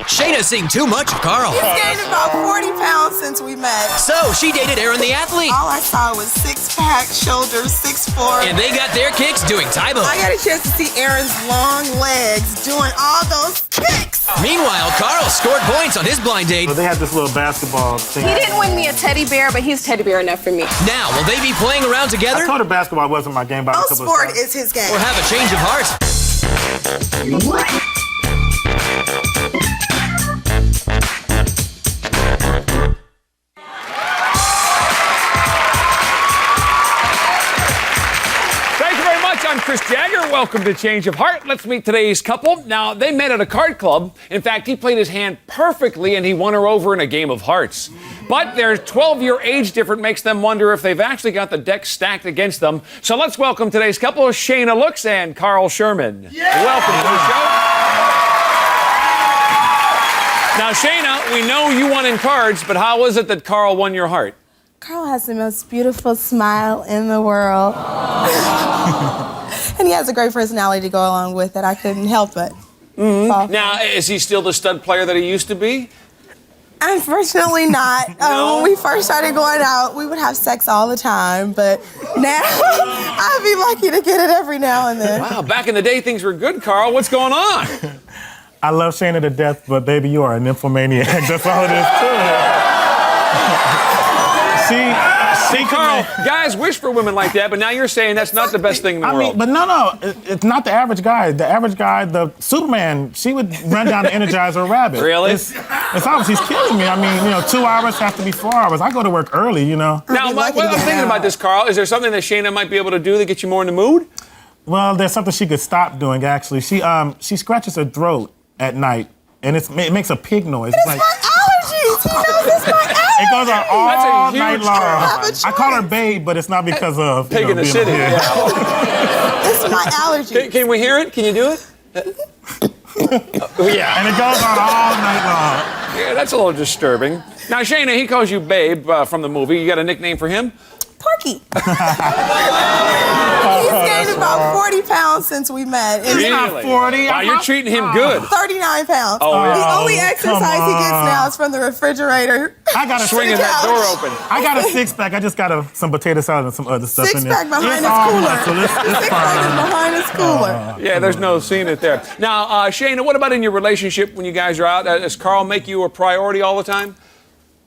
Shayna's seeing too much of Carl. He's gained about 40 pounds since we met. So she dated Aaron the athlete. All I saw was six-pack, shoulders, 6'4". And they got their kicks doing Taibo. I got a chance to see Aaron's long legs doing all those kicks. Meanwhile, Carl scored points on his blind date. So they had this little basketball thing. He didn't win me a teddy bear, but he's teddy bear enough for me. Now, will they be playing around together? I told her basketball wasn't my game by a No couple of sport times. is his game. Or have a change of heart? I'm Chris Jagger. Welcome to Change of Heart. Let's meet today's couple. Now, they met at a card club. In fact, he played his hand perfectly and he won her over in a game of hearts. But their 12-year age difference makes them wonder if they've actually got the deck stacked against them. So let's welcome today's couple, Shaina Looks and Carl Sherman. Yeah! Welcome to the show. Now, Shaina, we know you won in cards, but how was it that Carl won your heart? Carl has the most beautiful smile in the world. And he has a great personality to go along with it. I couldn't help it. Mm-hmm. Now, is he still the stud player that he used to be? Unfortunately not. No? When we first started going out, we would have sex all the time, but now I'd be lucky to get it every now and then. Wow, back in the day, things were good, Carl. What's going on? I love Shaina to death, but baby, you are a nymphomaniac. That's all it is to it. See, Carl, guys wish for women like that, but now you're saying that's not the best thing in the world. But no, it's not the average guy. The average guy, the Superman, she would run down to energize her rabbit. Really? It's obvious he's killing me. I mean, 2 hours have to be 4 hours. I go to work early, Now, I'm thinking about this, Carl. Is there something that Shaina might be able to do to get you more in the mood? Well, there's something she could stop doing, actually. She scratches her throat at night, and it makes a pig noise. It's like allergies. He knows it's my allergies. It goes on all night long. I call her babe, but it's not because of pig in the city. Yeah. It's my allergies. Can we hear it? Can you do it? Yeah. And it goes on all night long. Yeah, that's a little disturbing. Now, Shaina, he calls you Babe from the movie. You got a nickname for him? Porky. He's gained about 40 pounds since we met. He's not 40. Wow, you're treating him good. 39 pounds. Oh, yeah. The only exercise he gets now is from the refrigerator. I got a swinging that door open. I got a six-pack. I just got some potato salad and some other stuff in there. Six-pack behind his cooler. Six-pack is behind his cooler. Yeah, there's no seeing it there. Now, Shaina, what about in your relationship when you guys are out? Does Carl make you a priority all the time?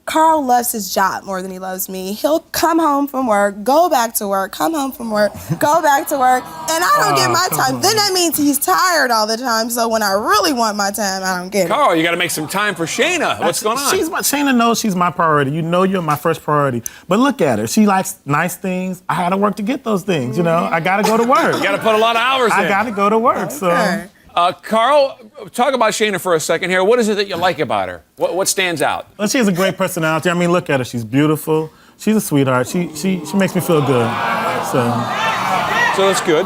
Carl loves his job more than he loves me. He'll come home from work, go back to work, come home from work, go back to work, and I don't get my time. Then that means he's tired all the time, so when I really want my time, I don't get it. Carl, you got to make some time for Shaina. What's going on? Shaina knows she's my priority. You know you're my first priority. But look at her. She likes nice things. I had to work to get those things, I got to go to work. You got to put a lot of hours in. I got to go to work, Okay. Carl, talk about Shaina for a second here. What is it that you like about her? What stands out? Well, she has a great personality. I mean, look at her. She's beautiful. She's a sweetheart. She makes me feel good. So that's good.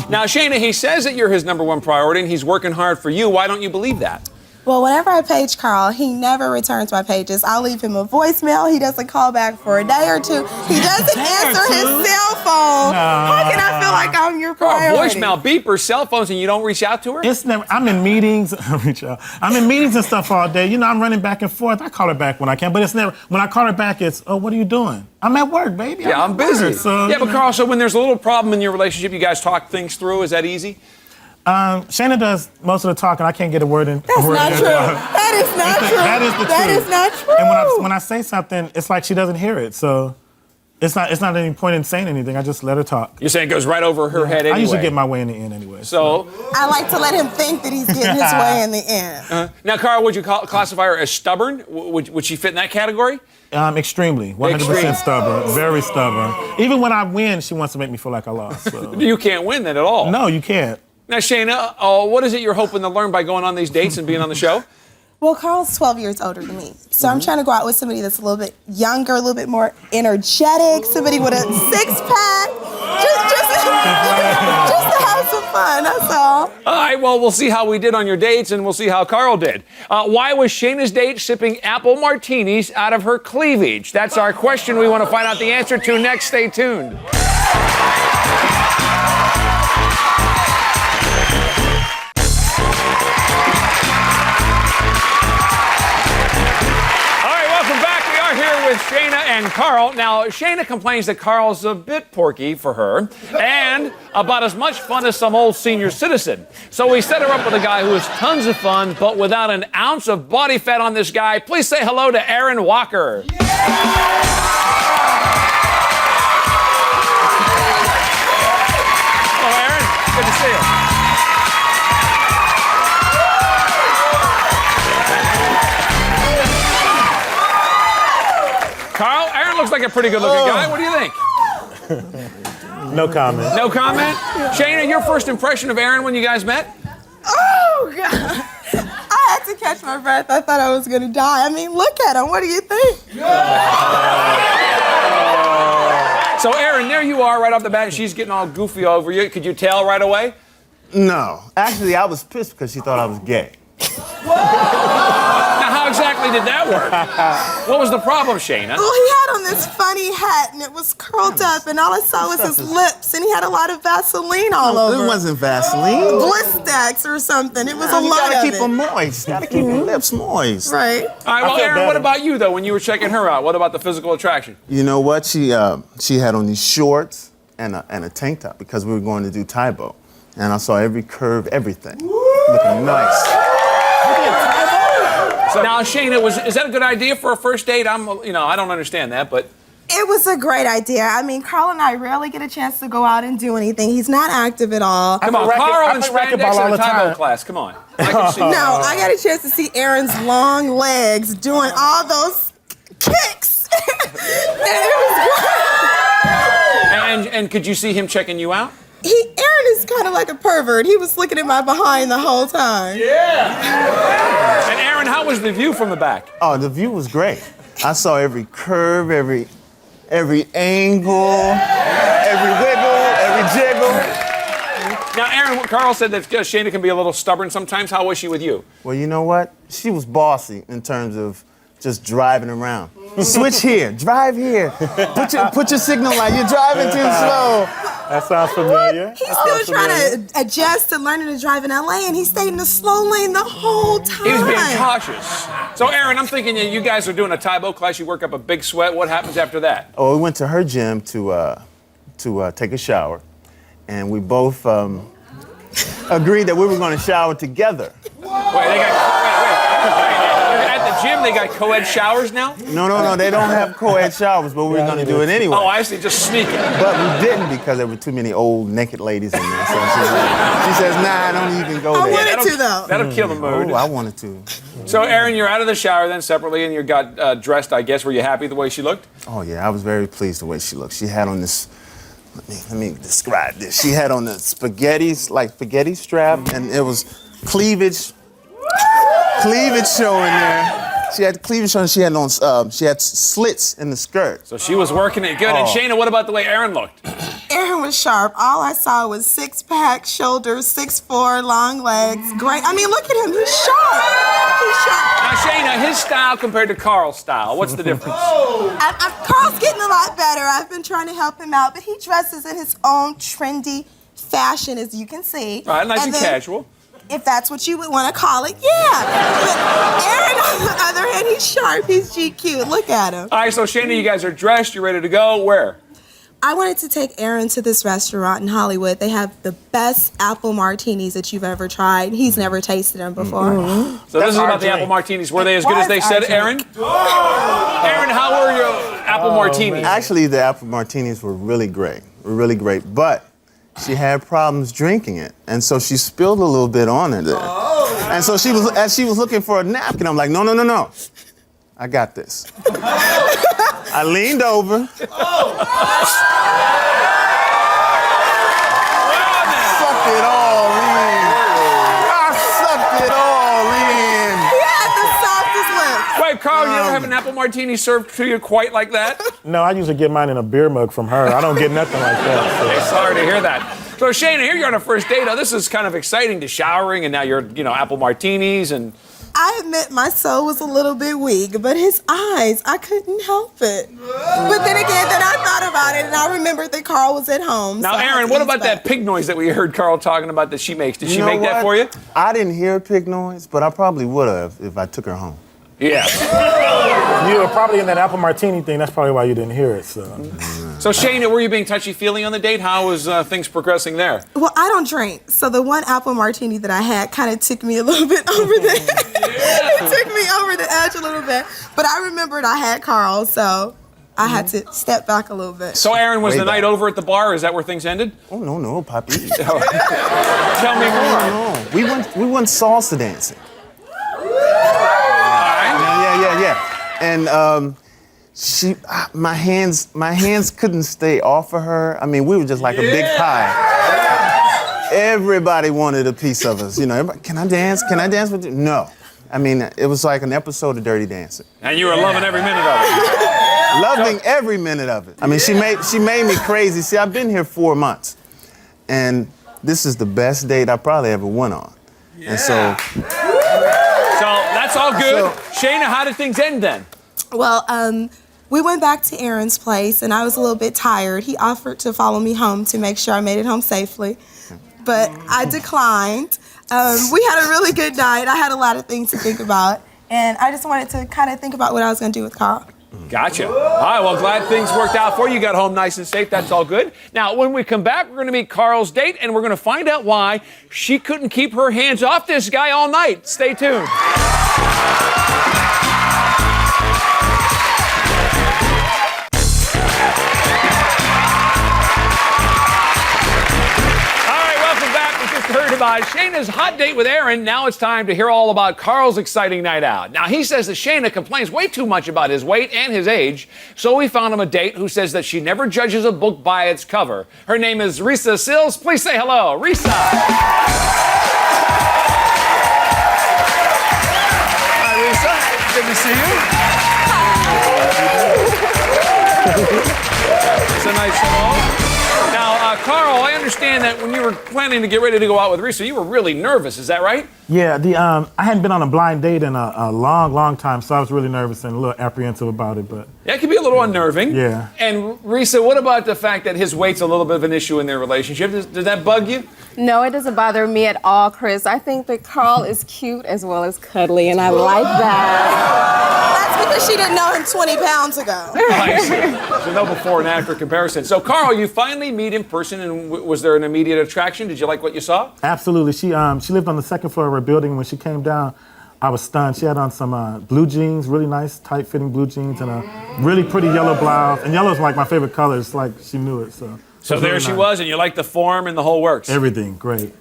Now, Shaina, he says that you're his #1 priority and he's working hard for you. Why don't you believe that? Well, whenever I page Carl, he never returns my pages. I'll leave him a voicemail. He doesn't call back for a day or two. He doesn't answer his cell phone. How can I feel like I'm your priority? Voicemail, beeper, cell phones, and you don't reach out to her? it's never. I'm in meetings. I'm in meetings and stuff all day. I'm running back and forth. I call her back when I can, but it's never. When I call her back, it's, oh, what are you doing? I'm at work, baby. Yeah, I'm busy. Work, so, yeah, but Carl, so when there's a little problem in your relationship, you guys talk things through. Is that easy? Shaina does most of the talking. I can't get a word in. That's not true. That is not true. That is the truth. That is not true. And when I say something, it's like she doesn't hear it. So it's not any point in saying anything. I just let her talk. You're saying it goes right over her head anyway. I usually get my way in the end anyway. So I like to let him think that he's getting his way in the end. Now, Carl, would you classify her as stubborn? Would she fit in that category? Extremely. 100% stubborn. Very stubborn. Even when I win, she wants to make me feel like I lost. So. You can't win then at all. No, you can't. Now, Shaina, what is it you're hoping to learn by going on these dates and being on the show? Well, Carl's 12 years older than me. So I'm trying to go out with somebody that's a little bit younger, a little bit more energetic, somebody with a six-pack. Just to have some fun, that's all. All right, well, we'll see how we did on your dates, and we'll see how Carl did. Why was Shaina's date sipping apple martinis out of her cleavage? That's our question we want to find out the answer to next. Stay tuned. and Carl. Now, Shayna complains that Carl's a bit porky for her and about as much fun as some old senior citizen. So we set her up with a guy who is tons of fun, but without an ounce of body fat on this guy. Please say hello to Aaron Walker. Hello, Aaron. Good to see you. Carl, Aaron looks like a pretty good-looking guy. What do you think? No comment. No comment? Shayna, your first impression of Aaron when you guys met? Oh, God. I had to catch my breath. I thought I was going to die. I mean, look at him. What do you think? So, Aaron, there you are right off the bat, and she's getting all goofy over you. Could you tell right away? No. Actually, I was pissed because she thought I was gay. Now, how exactly did that work? What was the problem, Shayna? Well, he had on this funny hat, and it was curled up, and all I saw was his lips, and he had a lot of Vaseline all over. It wasn't Vaseline. Blistex or something. It was a You lot gotta of keep it. them moist. Gotta keep your lips moist. Right. All right, well, feel Aaron, what better. about you, though, when you were checking her out? What about the physical attraction? You know what? She had on these shorts and a tank top because we were going to do Taibo. And I saw every curve, everything. Looking nice. So now, Shayna, is that a good idea for a first date? I don't understand that, but... It was a great idea. I mean, Carl and I rarely get a chance to go out and do anything. He's not active at all. Come on, play Carl and racquetball spandex all in a the Taibo time. class. Come on. I can see No, I got a chance to see Aaron's long legs doing all those kicks. And it was great. And could you see him checking you out? Aaron is kind of like a pervert. He was looking at my behind the whole time. And Aaron, how was the view from the back? Oh, the view was great. I saw every curve, every angle, every wiggle, every jiggle. Now, Aaron, Carl said that Shayna can be a little stubborn sometimes. How was she with you? Well, you know what? She was bossy in terms of just driving around. Switch here, drive here. Put your signal light. You're driving too slow. That sounds familiar. He's still trying to adjust to learning to drive in LA, and he stayed in the slow lane the whole time. He was being cautious. So, Aaron, I'm thinking that you guys are doing a Taibo class. You work up a big sweat. What happens after that? Oh, we went to her gym to take a shower, and we both agreed that we were going to shower together. Wait. At the gym, they got co-ed showers now? No, they don't have co-ed showers, but we were going to do it anyway. Oh, I see. Just sneaking. But we didn't because there were too many old naked ladies in there. So she says, nah, don't even go I there. wanted to, though. That'll kill the mood. Oh, I wanted to. So, Aaron, you're out of the shower then separately, and you got dressed, I guess. Were you happy the way she looked? Oh, yeah, I was very pleased the way she looked. She had on this, let me describe this. She had on the spaghetti strap, and it was cleavage showing there. She had cleavage showing. She had slits in the skirt. So she was working it good. And Shayna, what about the way Aaron looked? Aaron was sharp. All I saw was six-pack, shoulders, 6'4", long legs. Great. I mean, look at him. He's sharp. Now, Shayna, his style compared to Carl's style, what's the difference? Carl's getting a lot better. I've been trying to help him out, but he dresses in his own trendy fashion, as you can see. All right, nice and then, casual. If that's what you would want to call it, yeah. But Aaron, on the other hand, he's sharp. He's GQ. Look at him. All right, so Shayna, you guys are dressed. You're ready to go. Where? I wanted to take Aaron to this restaurant in Hollywood. They have the best apple martinis that you've ever tried. He's never tasted them before. So this is about the apple martinis. Were they as good as they said, Aaron? Aaron, how were your apple martinis? Actually, the apple martinis were really great. But she had problems drinking it, and so she spilled a little bit on her there. And so as she was looking for a napkin, I'm like, no. I got this. I leaned over. Sucked it all in. I sucked it all in. He had the softest lips. Wait, Carl, you ever have an apple martini served to you quite like that? No, I usually get mine in a beer mug from her. I don't get nothing like that. So. Sorry to hear that. So, Shayna, here you're on a first date. Now, this is kind of exciting to showering, and now you're, apple martinis and... I admit my soul was a little bit weak, but his eyes, I couldn't help it. But then again, I thought about it, and I remembered that Carl was at home. Now, so I had Aaron, to what use about that pig noise that we heard Carl talking about that she makes? Did she make that for you? I didn't hear a pig noise, but I probably would have if I took her home. Yeah. You were probably in that apple martini thing. That's probably why you didn't hear it. So Shayna, were you being touchy-feely on the date? How was things progressing there? Well, I don't drink, so the one apple martini that I had kind of took me a little bit over the it took me over the edge a little bit. But I remembered I had Carl, so I had to step back a little bit. So, Aaron, was Way the back. night over at the bar? Is that where things ended? Oh, no, Poppy. Tell me more. No. We went salsa dancing. All right. Yeah. And my hands couldn't stay off of her. I mean, we were just like a big pie. Everybody wanted a piece of us. You know, everybody, can I dance? Can I dance with you? No. I mean, it was like an episode of Dirty Dancing. And you were loving every minute of it. Loving every minute of it. I mean, she made me crazy. See, I've been here 4 months, and this is the best date I probably ever went on. And so that's all good. Shayna, how did things end then? Well, we went back to Aaron's place, and I was a little bit tired. He offered to follow me home to make sure I made it home safely, but I declined. We had a really good night. I had a lot of things to think about, and I just wanted to kind of think about what I was going to do with Carl. Gotcha. All right, well, glad things worked out for you. You got home nice and safe. That's all good. Now, when we come back, we're going to meet Carl's date, and we're going to find out why she couldn't keep her hands off this guy all night. Stay tuned. Heard about Shayna's hot date with Aaron. Now it's time to hear all about Carl's exciting night out. Now, he says that Shayna complains way too much about his weight and his age, so we found him a date who says that she never judges a book by its cover. Her name is Risa Sills. Please say hello, Risa. Hi, Risa. Good to see you. It's a nice hello. Now, Carl, I understand that when you were planning to get ready to go out with Risa, you were really nervous. Is that right? yeah, I hadn't been on a blind date in a long time, so I was really nervous and a little apprehensive about it. But Yeah, it can be a little unnerving. Yeah. And Risa, what about the fact that his weight's a little bit of an issue in their relationship? Does that bug you? No, it doesn't bother me at all, Chris. I think that Carl is cute as well as cuddly, and I like that. That's because she didn't know him 20 pounds ago. I see. There's no before and after comparison. So, Carl, you finally meet in person, and was there an immediate attraction? Did you like what you saw? absolutely, she lived on the second floor of her building. When she came down, I was stunned. She had on some blue jeans, really nice, tight-fitting blue jeans, and a really pretty yellow blouse. And yellow is like my favorite color. It's like she knew it. So there really she nice. was, and you liked the form and the whole works. Everything great.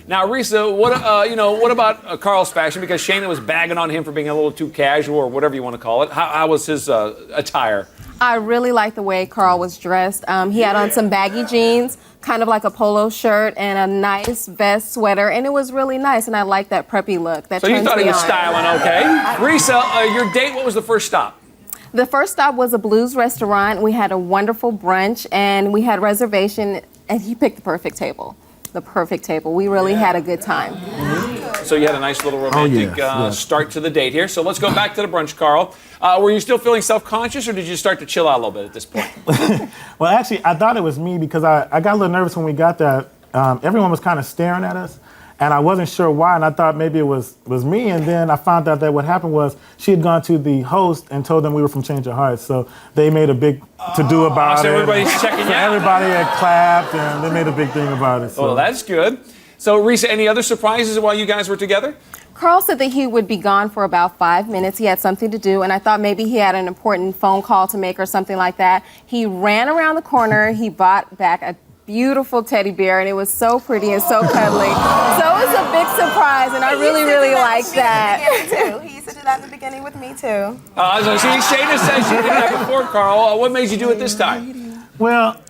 Now, Risa, what about Carl's fashion? Because Shayna was bagging on him for being a little too casual, or whatever you want to call it. How was his attire? I really liked the way Carl was dressed. He had on some baggy jeans, kind of like a polo shirt, and a nice vest sweater, and it was really nice, and I liked that preppy look. So you thought he was styling okay. Risa, your date, what was the first stop? The first stop was a blues restaurant. We had a wonderful brunch, and we had reservation, and he picked the perfect table. The perfect table. We really had a good time. So you had a nice little romantic yes. start to the date here. So let's go back to the brunch, Carl. Were you still feeling self-conscious, or did you start to chill out a little bit at this point? Well, actually, I thought it was me because I got a little nervous when we got there. Everyone was kind of staring at us, and I wasn't sure why, and I thought maybe it was me. And then I found out that what happened was she had gone to the host and told them we were from Change Your Hearts, so they made a big to-do about it. So everybody's checking you out. Everybody had clapped, and they made a big thing about it. So. Well, that's good. So, Risa, any other surprises while you guys were together? Carl said that he would be gone for about 5 minutes. He had something to do, and I thought maybe he had an important phone call to make or something like that. He ran around the corner. He bought back a beautiful teddy bear, and it was so pretty and so cuddly. So it was a big surprise, and I really, really liked that. He used to do that in the beginning with me, too. So see, Shayna says she did that before, Carl. What made you do it this time? Well,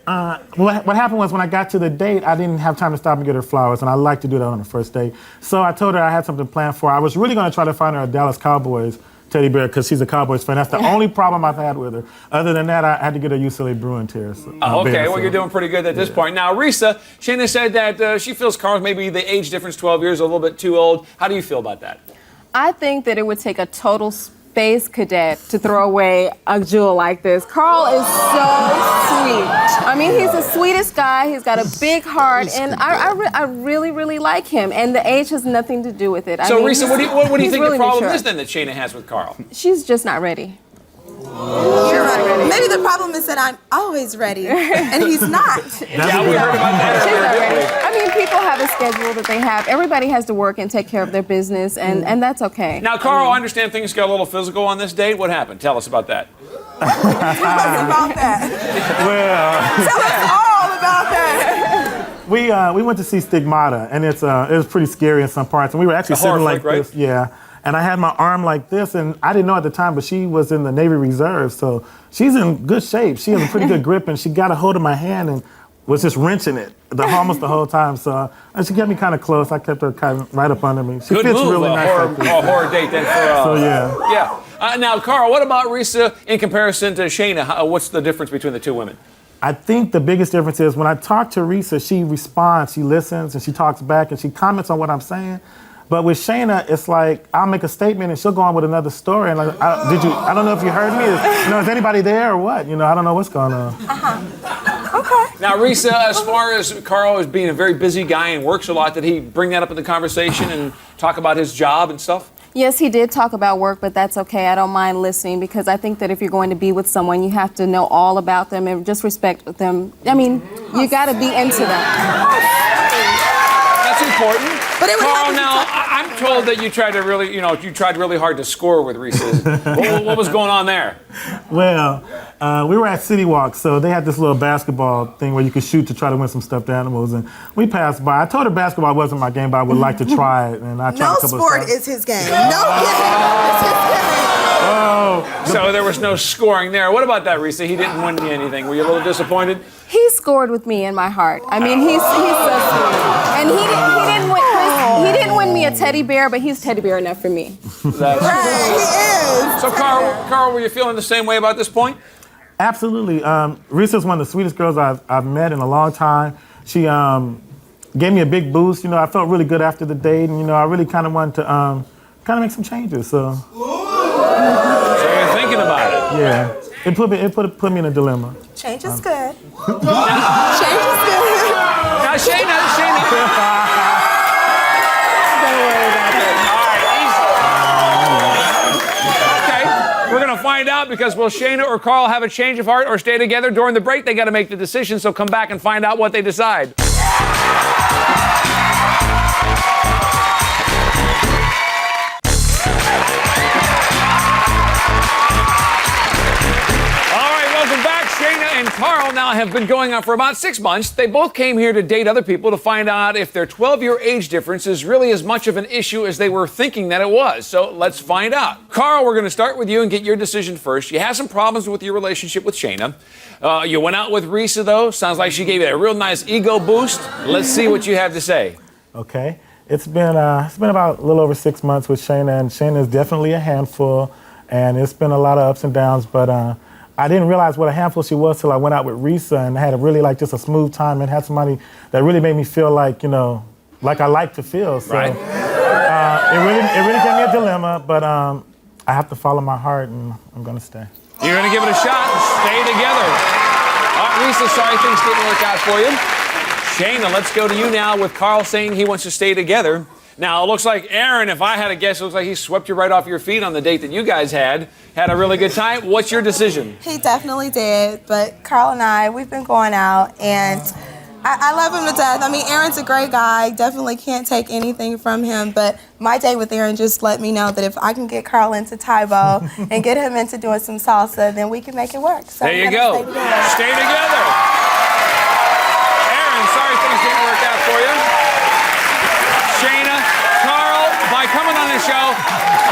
what happened was when I got to the date, I didn't have time to stop and get her flowers, and I like to do that on the first date. So I told her I had something planned for her. I was really going to try to find her a Dallas Cowboys teddy bear because she's a Cowboys fan. That's the only problem I've had with her. Other than that, I had to get a UCLA Bruins here. So, Okay, well, you're doing pretty good at this point. Now, Risa, Shayna said that she feels Carl's maybe the age difference, 12 years, a little bit too old. How do you feel about that? I think that it would take a total space cadet to throw away a jewel like this. Carl is so sweet. I mean, he's the sweetest guy. He's got a big heart, and I really, really like him. And the age has nothing to do with it. So, Risa, what do you think really the problem mature. is then that Shaina has with Carl? She's just not ready. You're right. Maybe the problem is that I'm always ready, and he's not. Yeah, we heard about that She's earlier, not didn't ready. we? I mean, people have a schedule that they have. Everybody has to work and take care of their business, and that's okay. Now, Carl, I understand things got a little physical on this date. What happened? Tell us about that. Tell us about that. Well, Tell us all about that. we went to see Stigmata, and it was pretty scary in some parts. And we were actually The horror sitting like flick, right? this, yeah. And I had my arm like this, and I didn't know at the time, but she was in the Navy Reserve, so she's in good shape. She has a pretty good grip, and she got a hold of my hand and was just wrenching it almost the whole time. So and she kept me kind of close. I kept her kind of right up under me. She Good fits move, really a nice horror, like this. a horror date then for. So yeah. Yeah. Now, Carl, what about Risa in comparison to Shaina? What's the difference between the two women? I think the biggest difference is when I talk to Risa, she responds, she listens, and she talks back, and she comments on what I'm saying. But with Shaina, it's like I'll make a statement and she'll go on with another story. And like, I don't know if you heard me. Is anybody there or what? I don't know what's going on. Okay. Now, Risa, as far as Carl as being a very busy guy and works a lot, did he bring that up in the conversation and talk about his job and stuff? Yes, he did talk about work, but that's okay. I don't mind listening because I think that if you're going to be with someone, you have to know all about them and just respect them. I mean, you got to be into them. That's important. But it would Carl, happen to now, I'm told that you tried really hard to score with Risa. what was going on there? Well, we were at City Walk, so they had this little basketball thing where you could shoot to try to win some stuffed animals, and we passed by. I told her basketball wasn't my game, but I would like to try it, and I tried No a couple sport of times. is his game. No giving is his game. Oh, So there was no scoring there. What about that, Risa? He didn't win you anything. Were you a little disappointed? He scored with me in my heart. I mean, he's so sweet. And he didn't win me a teddy bear, but he's teddy bear enough for me. That's Right, he is. So, Carl, were you feeling the same way about this point? absolutely. Risa's one of the sweetest girls I've met in a long time. She gave me a big boost. I felt really good after the date, and I really kind of wanted to make some changes. So. So you're thinking about it. Yeah, it put me in a dilemma. Change is good. Change is good. Now, Shayna. Okay, we're going to find out because will Shayna or Carl have a change of heart or stay together? During the break, they got to make the decision, so come back and find out what they decide. And Carl now have been going on for about 6 months. They both came here to date other people to find out if their 12-year age difference is really as much of an issue as they were thinking that it was. So let's find out. Carl, we're going to start with you and get your decision first. You had some problems with your relationship with Shaina. You went out with Risa, though. Sounds like she gave you a real nice ego boost. Let's see what you have to say. Okay, it's been about a little over 6 months with Shaina, and Shaina is definitely a handful, and it's been a lot of ups and downs, but I didn't realize what a handful she was till I went out with Risa and had just a smooth time and had somebody that really made me feel like I like to feel. So right. It really gave me a dilemma, but I have to follow my heart, and I'm gonna stay. You're going to give it a shot and stay together. All right, Risa, sorry things didn't work out for you. Shayna, let's go to you now with Carl saying he wants to stay together. Now, it looks like Aaron, if I had to guess, it looks like he swept you right off your feet on the date that you guys had a really good time. What's your decision? He definitely did, but Carl and I, we've been going out, and I love him to death. I mean, Aaron's a great guy. Definitely can't take anything from him, but my date with Aaron just let me know that if I can get Carl into Taibo and get him into doing some salsa, then we can make it work. So there you go. Stay together. Aaron, sorry things didn't work out for you. Shayna, Carl, by coming on the show,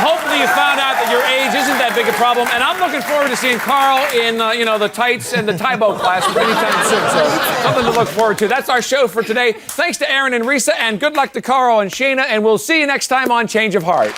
hopefully you found out that your age isn't that big a problem. And I'm looking forward to seeing Carl in, the tights and the Taibo class anytime soon. So something to look forward to. That's our show for today. Thanks to Aaron and Risa, and good luck to Carl and Shaina. And we'll see you next time on Change of Heart.